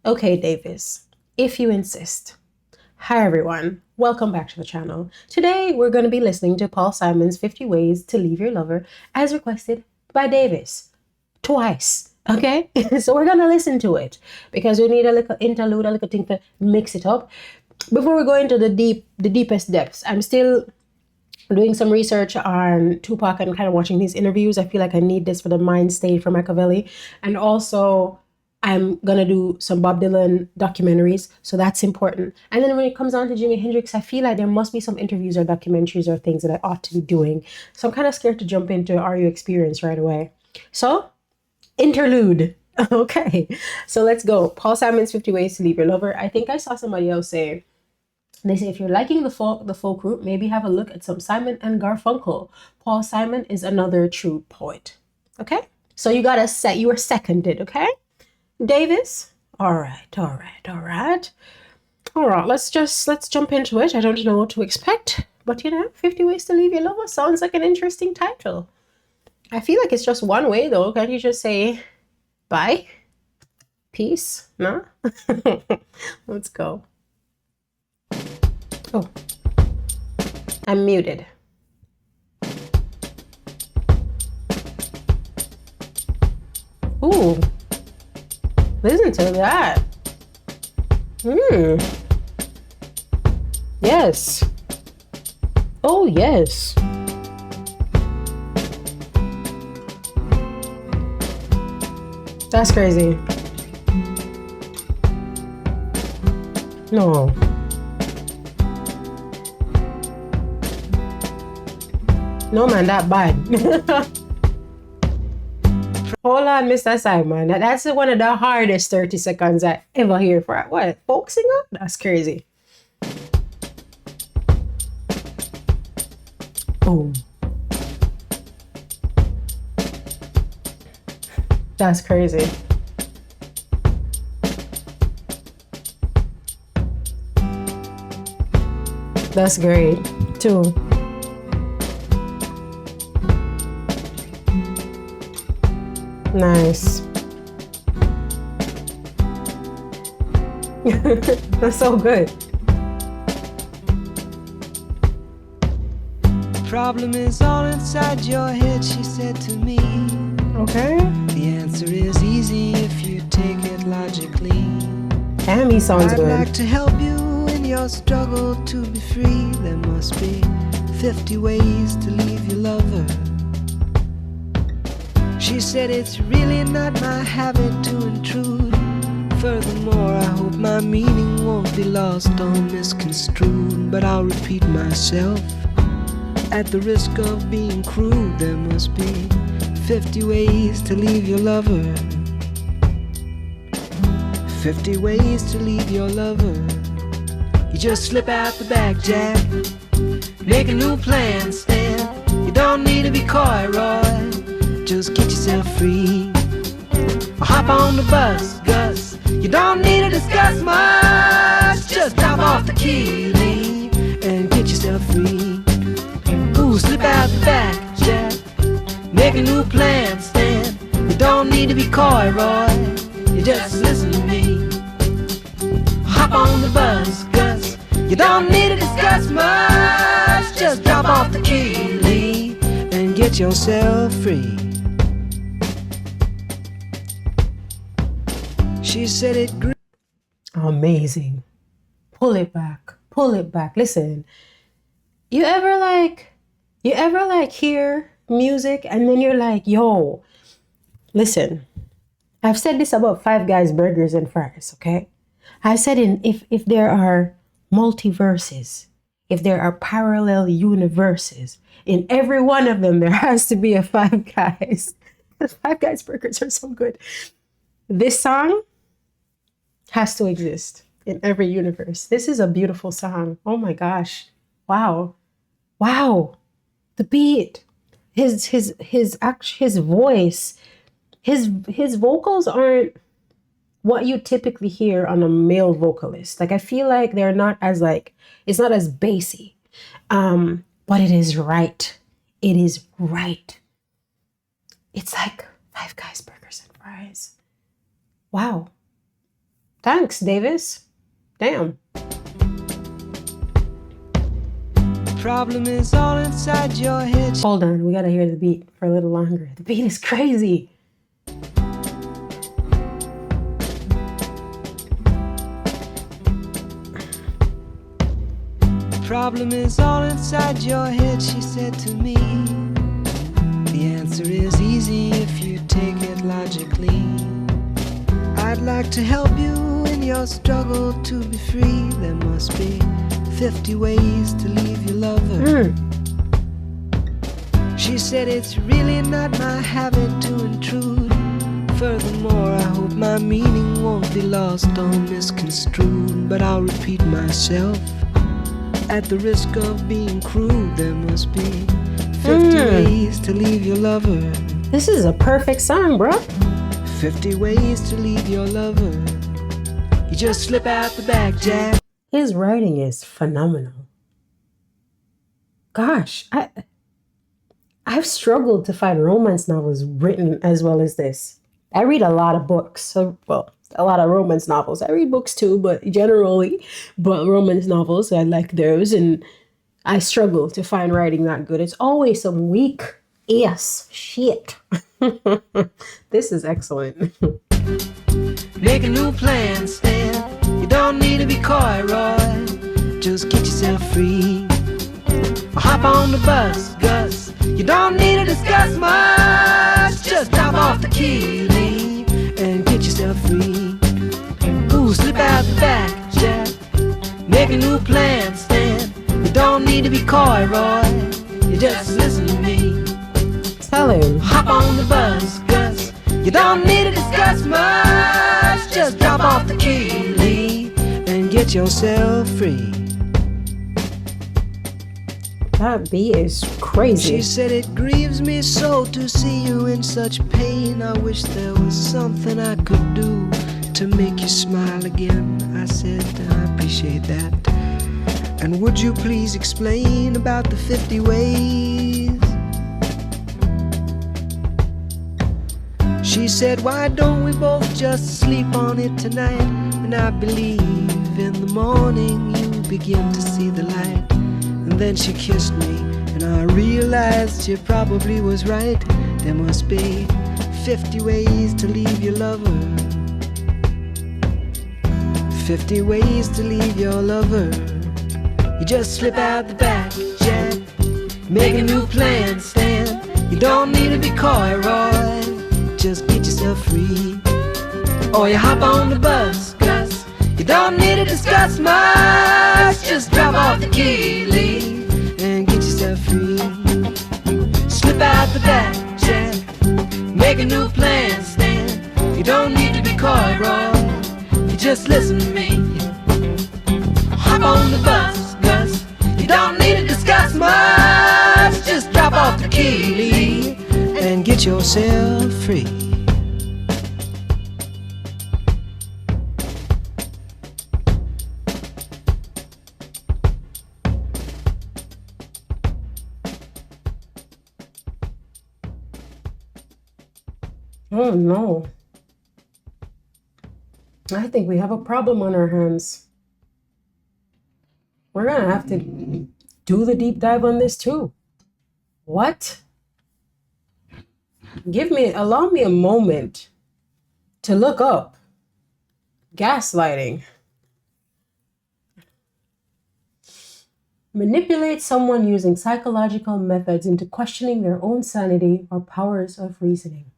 Okay, Davis, if you insist. Hi, everyone. Welcome back to the channel. Today, we're going to be listening to Paul Simon's 50 Ways to Leave Your Lover as requested by Davis. Twice. Okay? So we're going to listen to it because we need a little interlude, a little thing to mix it up. Before we go into the deepest depths, I'm still doing some research on Tupac and kind of watching these interviews. I feel like I need this for the mind state for Machiavelli. And also, I'm going to do some Bob Dylan documentaries. So that's important. And then when it comes on to Jimi Hendrix, I feel like there must be some interviews or documentaries or things that I ought to be doing. So I'm kind of scared to jump into Are You Experienced right away. So, interlude. Okay. So let's go. Paul Simon's 50 Ways to Leave Your Lover. I think I saw somebody else say, they say if you're liking the folk group, maybe have a look at some Simon and Garfunkel. Paul Simon is another true poet. Okay? So you were seconded, okay? Davis? All right. Let's jump into it. I don't know what to expect. But 50 Ways to Leave Your Lover sounds like an interesting title. I feel like it's just one way though. Can't you just say bye? Peace? No? Let's go. Oh, I'm muted. Ooh, listen to that. Yes. Oh, yes. That's crazy. No. No, man, that bad. Hold on, Mr. Simon. That's one of the hardest 30 seconds I ever hear for it. What? Folk singer? That's crazy. Boom. That's crazy. That's great, too. Nice. That's so good. Problem is all inside your head, she said to me. Okay. The answer is easy if you take it logically. Damn, he sounds good. I'd like to help you in your struggle to be free. There must be 50 ways to leave your lover. She said it's really not my habit to intrude. Furthermore, I hope my meaning won't be lost or misconstrued. But I'll repeat myself at the risk of being crude. There must be 50 ways to leave your lover. 50 ways to leave your lover. You just slip out the back, Jack. Make a new plan, Stan. You don't need to be coy, Roy. Just get yourself free. Or hop on the bus, Gus. You don't need to discuss much. Just drop off the key, leave, and get yourself free. Ooh, slip out the back, Jack. Make a new plan, Stan. You don't need to be coy, Roy. You just listen to me. Hop on the bus, Gus. You don't need to discuss much. Just drop off the key, leave, and get yourself free. She said it grew. Amazing. Pull it back. Listen, you ever hear music and then you're like, yo, listen, I've said this about Five Guys burgers and fries, okay? I said if there are multiverses, if there are parallel universes, in every one of them there has to be a Five Guys. Five Guys burgers are so good. This song has to exist in every universe. This is a beautiful song. Oh my gosh. Wow. The beat, his voice, his vocals aren't what you typically hear on a male vocalist. Like I feel like they're not as it's not as bassy. But it is right. It is right. It's like Five Guys burgers and fries. Wow. Thanks, Davis. Damn. The problem is all inside your head. Hold on, we gotta hear the beat for a little longer. The beat is crazy. The problem is all inside your head, she said to me. The answer is easy if you take it logically. I'd like to help you in your struggle to be free. There must be 50 ways to leave your lover. She said it's really not my habit to intrude. Furthermore, I hope my meaning won't be lost or misconstrued. But I'll repeat myself at the risk of being crude. There must be 50 ways to leave your lover. This is a perfect song, bro. 50 ways to leave your lover. You just slip out the back, Jack. His writing is phenomenal. Gosh, I've struggled to find romance novels written as well as this. I read a lot of books, a lot of romance novels. I read books too, but romance novels, I like those, and I struggle to find writing that good. It's always some weak ass shit. This is excellent. Make a new plan, Stan. You don't need to be coy, Roy. Just get yourself free. Hop on the bus, Gus. You don't need to discuss much. Just drop off the key, Lee, and get yourself free. Ooh, slip out the back, Jack. Make a new plan, Stan. You don't need to be coy, Roy. You just listen to me. Tell him. Hop on the bus, Gus. You don't need to discuss much. Just drop off the key, Lee, and get yourself free. That beat is crazy. She said it grieves me so to see you in such pain. I wish there was something I could do to make you smile again. I said I appreciate that. And would you please explain about the 50 ways? She said, why don't we both just sleep on it tonight? And I believe in the morning you begin to see the light. And then she kissed me, and I realized she probably was right. There must be 50 ways to leave your lover. 50 ways to leave your lover. You just slip out the back, Jack. Make a new plan, Stan. You don't need to be coy, Roy. Just get yourself free. Or you hop on the bus, Gus. You don't need to discuss much. Just drop off the key, Lee, and get yourself free. Slip out the back, Jack. Make a new plan, Stan. You don't need to be coy, Roy. You just listen to me. Hop on the bus, Gus. You don't need to discuss much. Just drop off the key, Lee, and get yourself free. Oh no. I think we have a problem on our hands. We're gonna have to do the deep dive on this too. What? Allow me a moment to look up gaslighting. Manipulate someone using psychological methods into questioning their own sanity or powers of reasoning.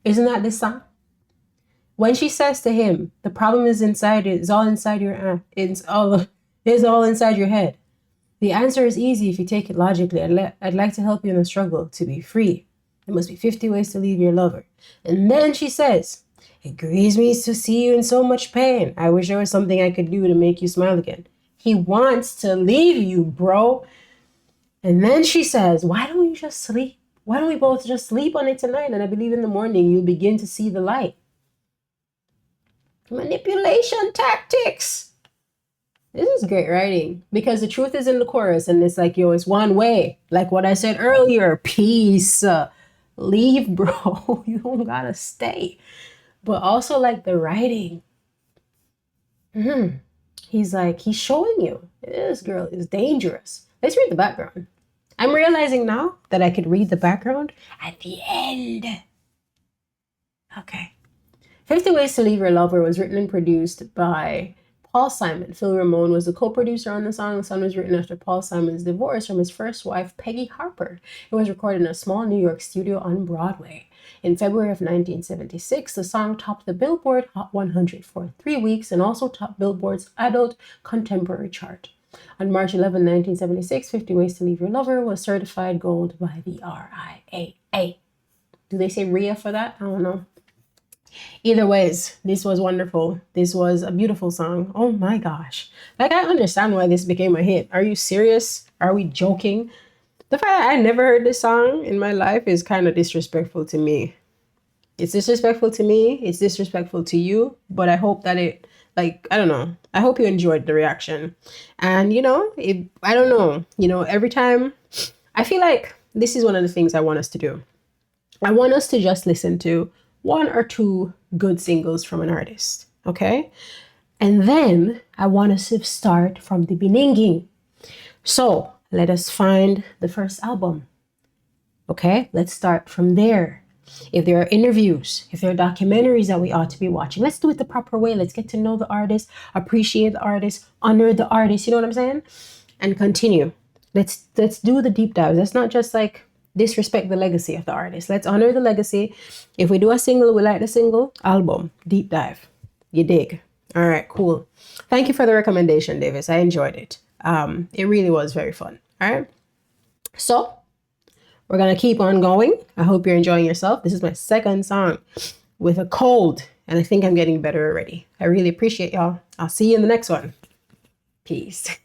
Isn't that this song? When she says to him, the problem is all inside your head. The answer is easy if you take it logically. I'd like to help you in the struggle to be free. There must be 50 ways to leave your lover. And then she says, it grieves me to see you in so much pain. I wish there was something I could do to make you smile again. He wants to leave you, bro. And then she says, why don't we just sleep? Why don't we both just sleep on it tonight? And I believe in the morning you'll begin to see the light. Manipulation tactics. This is great writing because the truth is in the chorus and it's like, yo, it's one way. Like what I said earlier, peace, leave, bro. You don't gotta stay. But also like the writing. He's like, he's showing you this girl is dangerous. Let's read the background. I'm realizing now that I could read the background at the end. Okay. 50 Ways to Leave Your Lover was written and produced by Paul Simon. Phil Ramone was the co-producer on the song. The song was written after Paul Simon's divorce from his first wife, Peggy Harper. It was recorded in a small New York studio on Broadway. In February of 1976, the song topped the Billboard Hot 100 for 3 weeks and also topped Billboard's Adult Contemporary chart. On March 11, 1976, 50 Ways to Leave Your Lover was certified gold by the RIAA. Do they say RIA for that? I don't know. Either ways, this was wonderful. This was a beautiful song. Oh my gosh. Like, I understand why this became a hit. Are you serious? Are we joking? The fact that I never heard this song in my life is kind of disrespectful to me. It's disrespectful to me. It's disrespectful to you. But I hope that it, like, I don't know. I hope you enjoyed the reaction. And, I don't know. Every time, I feel like this is one of the things I want us to do. I want us to just listen to 1 or 2 good singles from an artist, okay? And then I want us to start from the beginning. So let us find the first album, okay? Let's start from there. If there are interviews, if there are documentaries that we ought to be watching, let's do it the proper way. Let's get to know the artist, appreciate the artist, honor the artist, you know what I'm saying? And continue. Let's do the deep dives. Let's not just like disrespect the legacy of the artist. Let's honor the legacy. If we do a single, we like the single. Album, deep dive. You dig? All right, cool. Thank you for the recommendation, Davis. I enjoyed it. It really was very fun. All right. So we're going to keep on going. I hope you're enjoying yourself. This is my second song with a cold, and I think I'm getting better already. I really appreciate y'all. I'll see you in the next one. Peace.